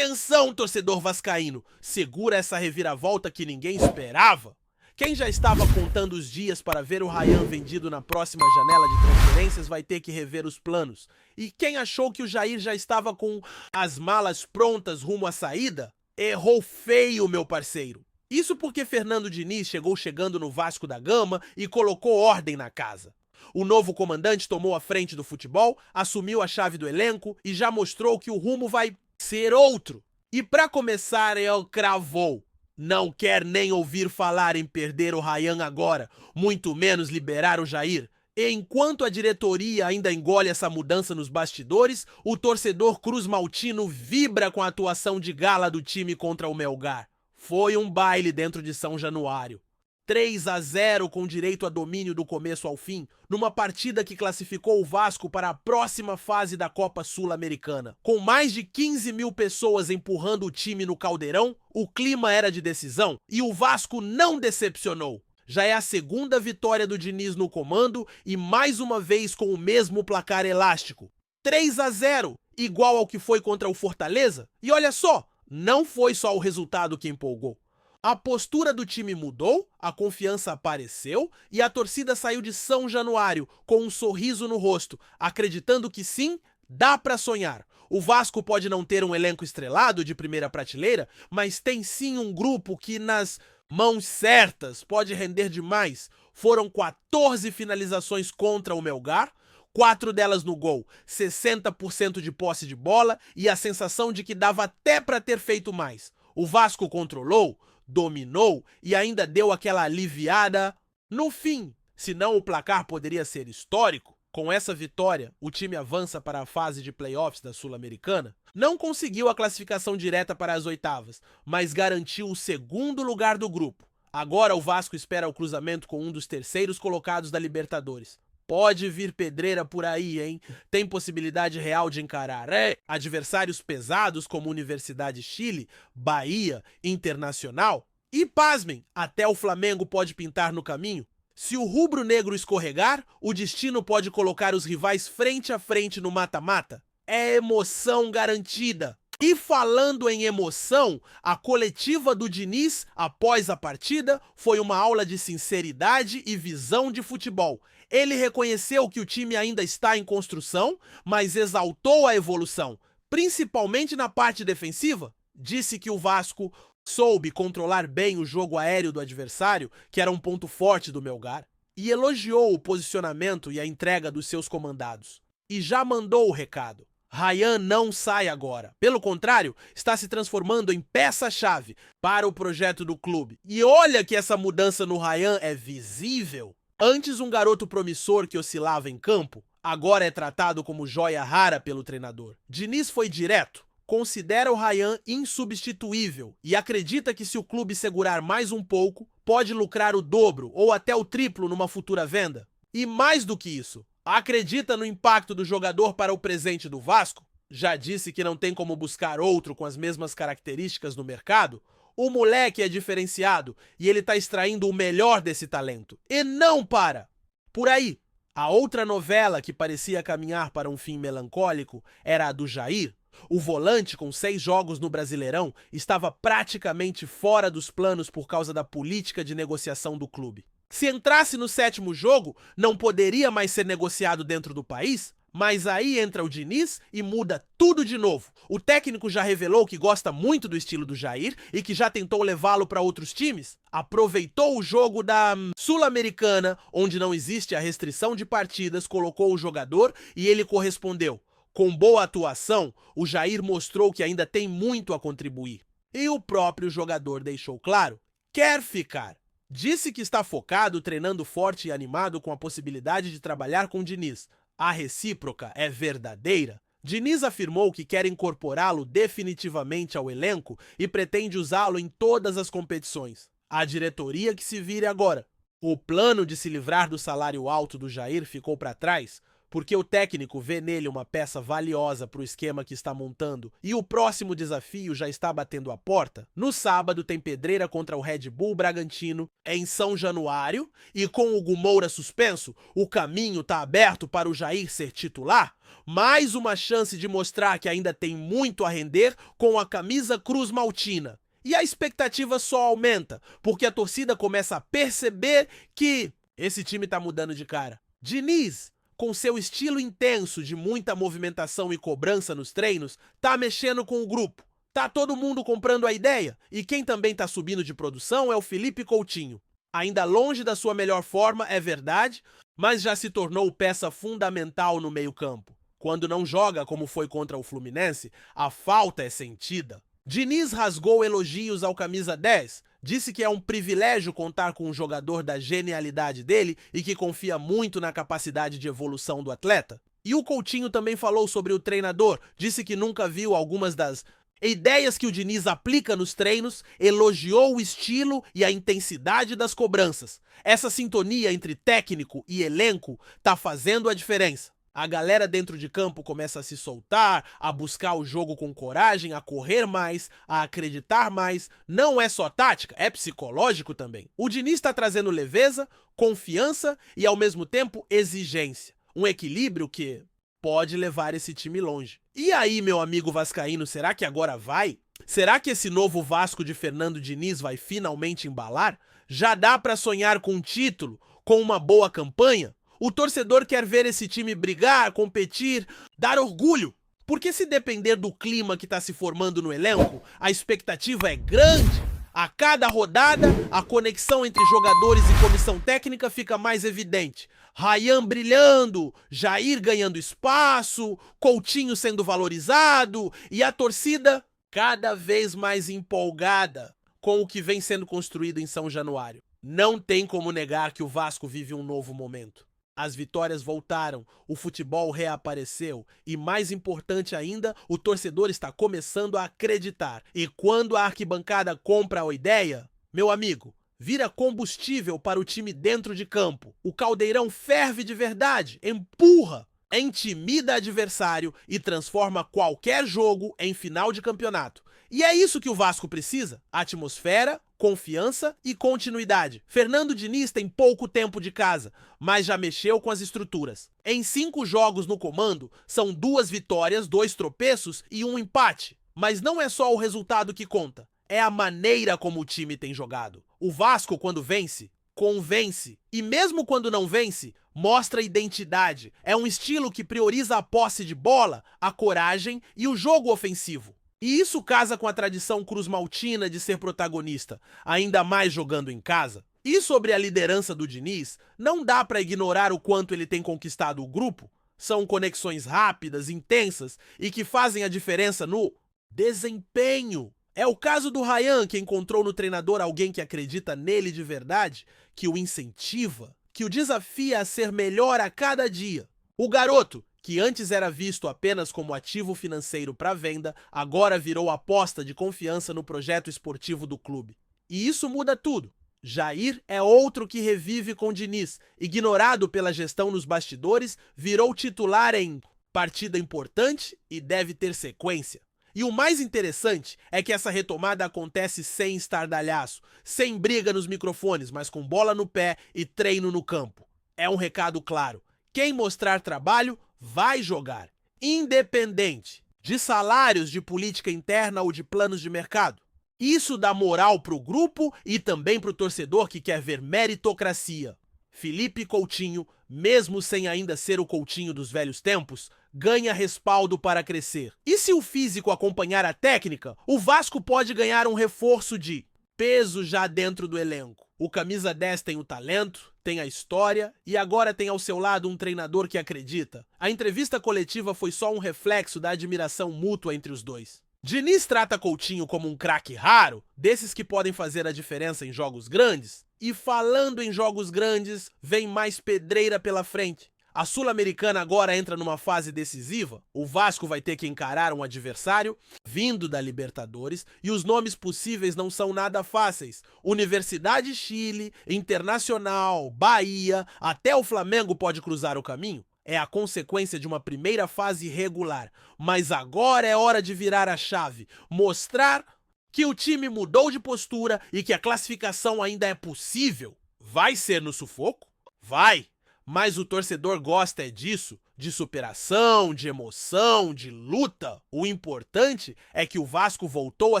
Atenção, torcedor vascaíno! Segura essa reviravolta que ninguém esperava. Quem já estava contando os dias para ver o Ryan vendido na próxima janela de transferências vai ter que rever os planos. E quem achou que o Jair já estava com as malas prontas rumo à saída, errou feio, meu parceiro. Isso porque Fernando Diniz chegou chegando no Vasco da Gama e colocou ordem na casa. O novo comandante tomou a frente do futebol, assumiu a chave do elenco e já mostrou que o rumo vai ser outro. E para começar, ele cravou. Não quer nem ouvir falar em perder o Ryan agora, muito menos liberar o Jair. E enquanto a diretoria ainda engole essa mudança nos bastidores, o torcedor cruz-maltino vibra com a atuação de gala do time contra o Melgar. Foi um baile dentro de São Januário. 3-0 com direito a domínio do começo ao fim, numa partida que classificou o Vasco para a próxima fase da Copa Sul-Americana. Com mais de 15 mil pessoas empurrando o time no caldeirão, o clima era de decisão e o Vasco não decepcionou. Já é a segunda vitória do Diniz no comando e mais uma vez com o mesmo placar elástico. 3-0, igual ao que foi contra o Fortaleza. E olha só, não foi só o resultado que empolgou. A postura do time mudou, a confiança apareceu e a torcida saiu de São Januário com um sorriso no rosto, acreditando que sim, dá pra sonhar. O Vasco pode não ter um elenco estrelado de primeira prateleira, mas tem sim um grupo que nas mãos certas pode render demais. Foram 14 finalizações contra o Melgar, 4 delas no gol, 60% de posse de bola e a sensação de que dava até pra ter feito mais. O Vasco controlou, dominou e ainda deu aquela aliviada no fim, senão o placar poderia ser histórico. Com essa vitória, o time avança para a fase de playoffs da Sul-Americana. Não conseguiu a classificação direta para as oitavas, mas garantiu o segundo lugar do grupo. Agora o Vasco espera o cruzamento com um dos terceiros colocados da Libertadores. Pode vir pedreira por aí, hein? Tem possibilidade real de encarar adversários pesados como Universidade Chile, Bahia, Internacional. E pasmem, até o Flamengo pode pintar no caminho. Se o rubro-negro escorregar, o destino pode colocar os rivais frente a frente no mata-mata. É emoção garantida. E falando em emoção, a coletiva do Diniz, após a partida, foi uma aula de sinceridade e visão de futebol. Ele reconheceu que o time ainda está em construção, mas exaltou a evolução, principalmente na parte defensiva. Disse que o Vasco soube controlar bem o jogo aéreo do adversário, que era um ponto forte do Melgar, e elogiou o posicionamento e a entrega dos seus comandados. E já mandou o recado. Ryan não sai agora. Pelo contrário, está se transformando em peça-chave para o projeto do clube. E olha que essa mudança no Ryan é visível. Antes um garoto promissor que oscilava em campo, agora é tratado como joia rara pelo treinador. Diniz foi direto, considera o Ryan insubstituível e acredita que se o clube segurar mais um pouco, pode lucrar o dobro ou até o triplo numa futura venda. E mais do que isso, acredita no impacto do jogador para o presente do Vasco? Já disse que não tem como buscar outro com as mesmas características no mercado? O moleque é diferenciado e ele tá extraindo o melhor desse talento. E não para! Por aí, a outra novela que parecia caminhar para um fim melancólico era a do Jair. O volante, com 6 jogos no Brasileirão, estava praticamente fora dos planos por causa da política de negociação do clube. Se entrasse no 7º jogo, não poderia mais ser negociado dentro do país? Mas aí entra o Diniz e muda tudo de novo. O técnico já revelou que gosta muito do estilo do Jair e que já tentou levá-lo para outros times. Aproveitou o jogo da Sul-Americana, onde não existe a restrição de partidas, colocou o jogador e ele correspondeu. Com boa atuação, o Jair mostrou que ainda tem muito a contribuir. E o próprio jogador deixou claro: quer ficar. Disse que está focado, treinando forte e animado com a possibilidade de trabalhar com o Diniz. A recíproca é verdadeira? Diniz afirmou que quer incorporá-lo definitivamente ao elenco e pretende usá-lo em todas as competições. A diretoria que se vire agora. O plano de se livrar do salário alto do Jair ficou para trás? porque o técnico vê nele uma peça valiosa para o esquema que está montando e o próximo desafio já está batendo a porta, no sábado tem pedreira contra o Red Bull Bragantino em São Januário e com o Gumoura suspenso, o caminho está aberto para o Jair ser titular. Mais uma chance de mostrar que ainda tem muito a render com a camisa Cruz Maltina. E a expectativa só aumenta, porque a torcida começa a perceber que esse time está mudando de cara. Diniz, com seu estilo intenso de muita movimentação e cobrança nos treinos, tá mexendo com o grupo. Tá todo mundo comprando a ideia, e quem também tá subindo de produção é o Felipe Coutinho. Ainda longe da sua melhor forma, é verdade, mas já se tornou peça fundamental no meio-campo. Quando não joga como foi contra o Fluminense, a falta é sentida. Diniz rasgou elogios ao camisa 10, disse que é um privilégio contar com um jogador da genialidade dele e que confia muito na capacidade de evolução do atleta. E o Coutinho também falou sobre o treinador, disse que nunca viu algumas das ideias que o Diniz aplica nos treinos, elogiou o estilo e a intensidade das cobranças. Essa sintonia entre técnico e elenco tá fazendo a diferença. A galera dentro de campo começa a se soltar, a buscar o jogo com coragem, a correr mais, a acreditar mais. Não é só tática, é psicológico também. O Diniz está trazendo leveza, confiança e ao mesmo tempo exigência. Um equilíbrio que pode levar esse time longe. E aí, meu amigo vascaíno, será que agora vai? Será que esse novo Vasco de Fernando Diniz vai finalmente embalar? Já dá para sonhar com um título, com uma boa campanha? O torcedor quer ver esse time brigar, competir, dar orgulho. Porque se depender do clima que está se formando no elenco, a expectativa é grande. A cada rodada, a conexão entre jogadores e comissão técnica fica mais evidente. Rayan brilhando, Jair ganhando espaço, Coutinho sendo valorizado e a torcida cada vez mais empolgada com o que vem sendo construído em São Januário. Não tem como negar que o Vasco vive um novo momento. As vitórias voltaram, o futebol reapareceu e, mais importante ainda, o torcedor está começando a acreditar. E quando a arquibancada compra a ideia, meu amigo, vira combustível para o time dentro de campo. O caldeirão ferve de verdade, empurra, intimida adversário e transforma qualquer jogo em final de campeonato. E é isso que o Vasco precisa: atmosfera, confiança e continuidade. Fernando Diniz tem pouco tempo de casa, mas já mexeu com as estruturas. Em 5 jogos no comando, são 2 vitórias, 2 tropeços e 1 empate. Mas não é só o resultado que conta, é a maneira como o time tem jogado. O Vasco, quando vence, convence. E mesmo quando não vence, mostra identidade. É um estilo que prioriza a posse de bola, a coragem e o jogo ofensivo. E isso casa com a tradição cruzmaltina de ser protagonista, ainda mais jogando em casa. E sobre a liderança do Diniz, não dá para ignorar o quanto ele tem conquistado o grupo. São conexões rápidas, intensas e que fazem a diferença no desempenho. É o caso do Rayan, que encontrou no treinador alguém que acredita nele de verdade, que o incentiva, que o desafia a ser melhor a cada dia. O garoto, que antes era visto apenas como ativo financeiro para venda, agora virou aposta de confiança no projeto esportivo do clube. E isso muda tudo. Jair é outro que revive com Diniz. Ignorado pela gestão nos bastidores, virou titular em partida importante e deve ter sequência. E o mais interessante é que essa retomada acontece sem estardalhaço, sem briga nos microfones, mas com bola no pé e treino no campo. É um recado claro: quem mostrar trabalho vai jogar, independente de salários, de política interna ou de planos de mercado. Isso dá moral pro grupo e também pro torcedor que quer ver meritocracia. Felipe Coutinho, mesmo sem ainda ser o Coutinho dos velhos tempos, ganha respaldo para crescer. E se o físico acompanhar a técnica, o Vasco pode ganhar um reforço de peso já dentro do elenco. O camisa 10 tem o talento, tem a história e agora tem ao seu lado um treinador que acredita. A entrevista coletiva foi só um reflexo da admiração mútua entre os dois. Diniz trata Coutinho como um craque raro, desses que podem fazer a diferença em jogos grandes. E falando em jogos grandes, vem mais pedreira pela frente. A Sul-Americana agora entra numa fase decisiva. O Vasco vai ter que encarar um adversário vindo da Libertadores e os nomes possíveis não são nada fáceis. Universidade Chile, Internacional, Bahia, até o Flamengo pode cruzar o caminho. é a consequência de uma primeira fase irregular, mas agora é hora de virar a chave, mostrar que o time mudou de postura e que a classificação ainda é possível. Vai ser no sufoco? Vai! Mas o torcedor gosta é disso, de superação, de emoção, de luta. O importante é que o Vasco voltou a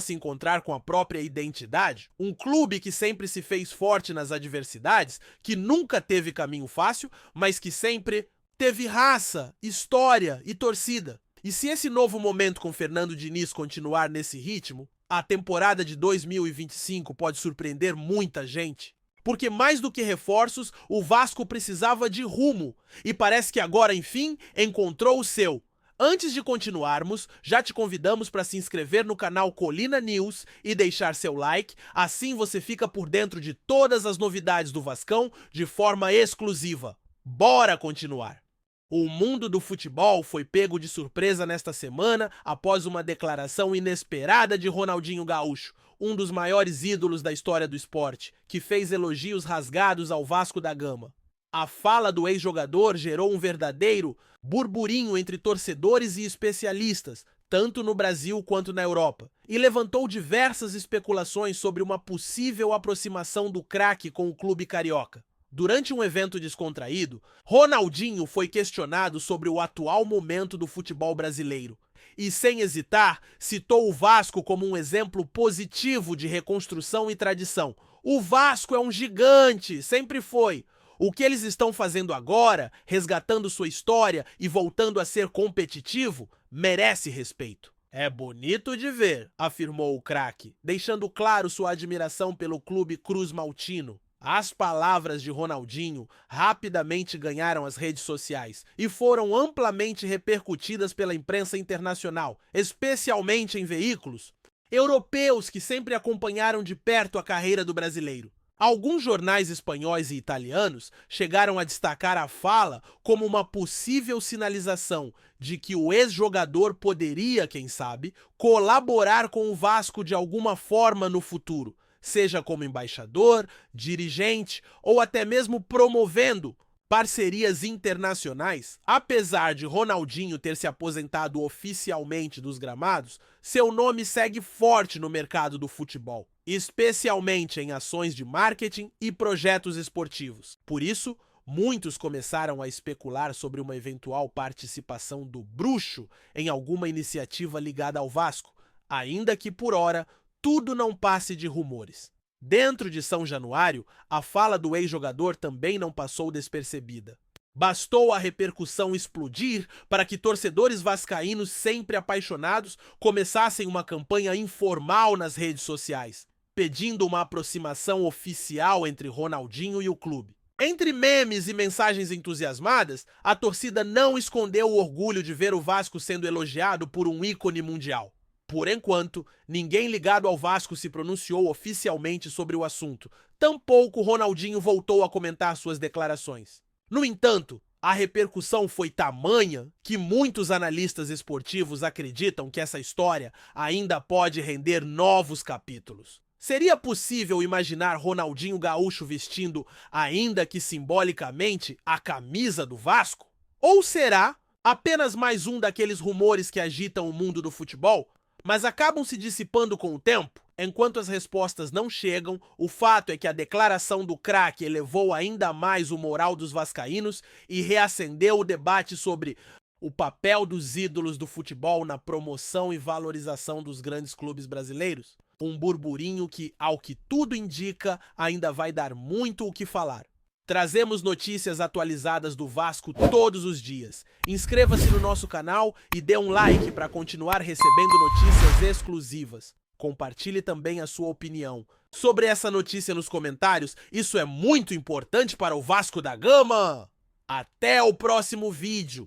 se encontrar com a própria identidade. Um clube que sempre se fez forte nas adversidades, que nunca teve caminho fácil, mas que sempre teve raça, história e torcida. E se esse novo momento com Fernando Diniz continuar nesse ritmo, a temporada de 2025 pode surpreender muita gente. Porque mais do que reforços, o Vasco precisava de rumo e parece que agora, enfim, encontrou o seu. Antes de continuarmos, já te convidamos para se inscrever no canal Colina News e deixar seu like, assim você fica por dentro de todas as novidades do Vascão de forma exclusiva. Bora continuar! O mundo do futebol foi pego de surpresa nesta semana após uma declaração inesperada de Ronaldinho Gaúcho, um dos maiores ídolos da história do esporte, que fez elogios rasgados ao Vasco da Gama. A fala do ex-jogador gerou um verdadeiro burburinho entre torcedores e especialistas, tanto no Brasil quanto na Europa, e levantou diversas especulações sobre uma possível aproximação do craque com o clube carioca. Durante um evento descontraído, Ronaldinho foi questionado sobre o atual momento do futebol brasileiro e, sem hesitar, citou o Vasco como um exemplo positivo de reconstrução e tradição. O Vasco é um gigante, sempre foi. O que eles estão fazendo agora, resgatando sua história e voltando a ser competitivo, merece respeito. É bonito de ver, afirmou o craque, deixando claro sua admiração pelo clube Cruz Maltino. As palavras de Ronaldinho rapidamente ganharam as redes sociais e foram amplamente repercutidas pela imprensa internacional, especialmente em veículos europeus que sempre acompanharam de perto a carreira do brasileiro. Alguns jornais espanhóis e italianos chegaram a destacar a fala como uma possível sinalização de que o ex-jogador poderia, quem sabe, colaborar com o Vasco de alguma forma no futuro, seja como embaixador, dirigente ou até mesmo promovendo parcerias internacionais. Apesar de Ronaldinho ter se aposentado oficialmente dos gramados, seu nome segue forte no mercado do futebol, especialmente em ações de marketing e projetos esportivos. Por isso, muitos começaram a especular sobre uma eventual participação do Bruxo em alguma iniciativa ligada ao Vasco, ainda que por hora tudo não passe de rumores. Dentro de São Januário, a fala do ex-jogador também não passou despercebida. Bastou a repercussão explodir para que torcedores vascaínos sempre apaixonados começassem uma campanha informal nas redes sociais, pedindo uma aproximação oficial entre Ronaldinho e o clube. Entre memes e mensagens entusiasmadas, a torcida não escondeu o orgulho de ver o Vasco sendo elogiado por um ícone mundial. Por enquanto, ninguém ligado ao Vasco se pronunciou oficialmente sobre o assunto. Tampouco Ronaldinho voltou a comentar suas declarações. No entanto, a repercussão foi tamanha que muitos analistas esportivos acreditam que essa história ainda pode render novos capítulos. Seria possível imaginar Ronaldinho Gaúcho vestindo, ainda que simbolicamente, a camisa do Vasco? Ou será apenas mais um daqueles rumores que agitam o mundo do futebol, mas acabam se dissipando com o tempo? Enquanto as respostas não chegam, o fato é que a declaração do craque elevou ainda mais o moral dos vascaínos e reacendeu o debate sobre o papel dos ídolos do futebol na promoção e valorização dos grandes clubes brasileiros. Um burburinho que, ao que tudo indica, ainda vai dar muito o que falar. Trazemos notícias atualizadas do Vasco todos os dias. Inscreva-se no nosso canal e dê um like para continuar recebendo notícias exclusivas. Compartilhe também a sua opinião sobre essa notícia nos comentários. Isso é muito importante para o Vasco da Gama. Até o próximo vídeo.